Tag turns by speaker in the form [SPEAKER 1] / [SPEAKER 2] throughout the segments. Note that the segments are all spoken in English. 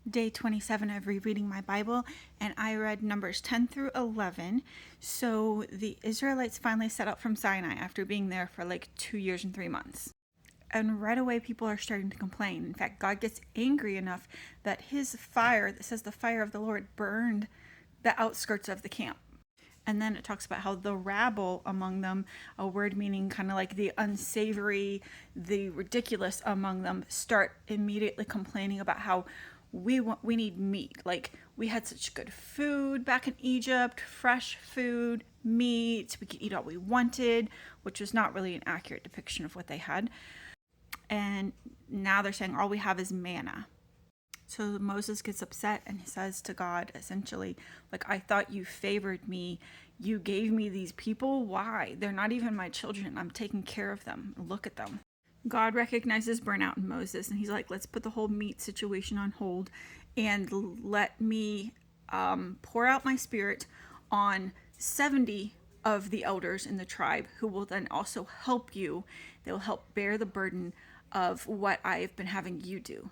[SPEAKER 1] Day 27 of rereading my Bible, and I read Numbers 10 through 11. So the Israelites finally set out from Sinai after being there for like 2 years and 3 months. And right away, people are starting to complain. In fact, God gets angry enough that his fire, that says the fire of the Lord, burned the outskirts of the camp. And then it talks about how the rabble among them, a word meaning kind of like the unsavory, the ridiculous among them, start immediately complaining about how we need meat. Like, we had such good food back in Egypt, fresh food, meat. We could eat all we wanted, which was not really an accurate depiction of what they had. And now they're saying all we have is manna. So Moses gets upset and he says to God, essentially, like, I thought you favored me. You gave me these people. Why? They're not even my children. I'm taking care of them. Look at them. God recognizes burnout in Moses, and he's like, let's put the whole meat situation on hold and let me pour out my spirit on 70 of the elders in the tribe who will then also help you. They will help bear the burden of what I've been having you do.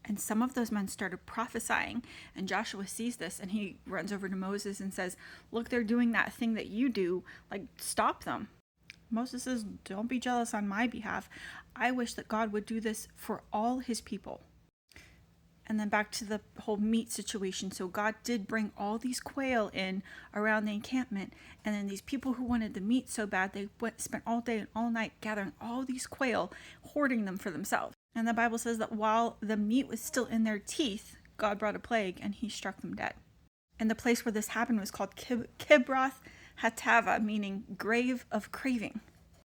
[SPEAKER 1] And some of those men started prophesying, and Joshua sees this and he runs over to Moses and says, look, they're doing that thing that you do. Like, stop them. Moses says, don't be jealous on my behalf. I wish that God would do this for all his people. And then back to the whole meat situation. So God did bring all these quail in around the encampment. And then these people who wanted the meat so bad, they spent all day and all night gathering all these quail, hoarding them for themselves. And the Bible says that while the meat was still in their teeth, God brought a plague and he struck them dead. And the place where this happened was called Kibroth Hattaavah, meaning grave of craving.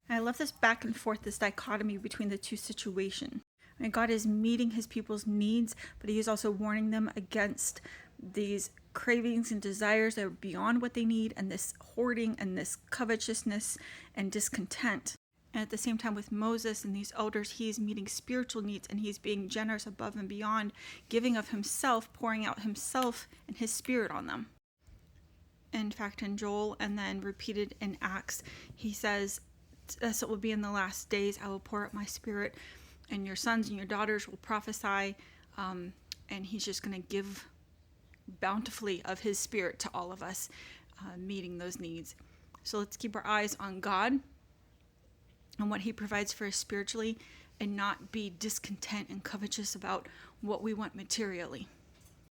[SPEAKER 1] And I love this back and forth, this dichotomy between the two situations. And God is meeting his people's needs, but he is also warning them against these cravings and desires that are beyond what they need, and this hoarding and this covetousness and discontent. And at the same time, with Moses and these elders, he is meeting spiritual needs, and he's being generous above and beyond, giving of himself, pouring out himself and his spirit on them. In fact, in Joel, and then repeated in Acts, he says, "Thus it will be in the last days, I will pour out my spirit, and your sons and your daughters will prophesy," and he's just going to give bountifully of his spirit to all of us, meeting those needs. So let's keep our eyes on God and what he provides for us spiritually, and not be discontent and covetous about what we want materially.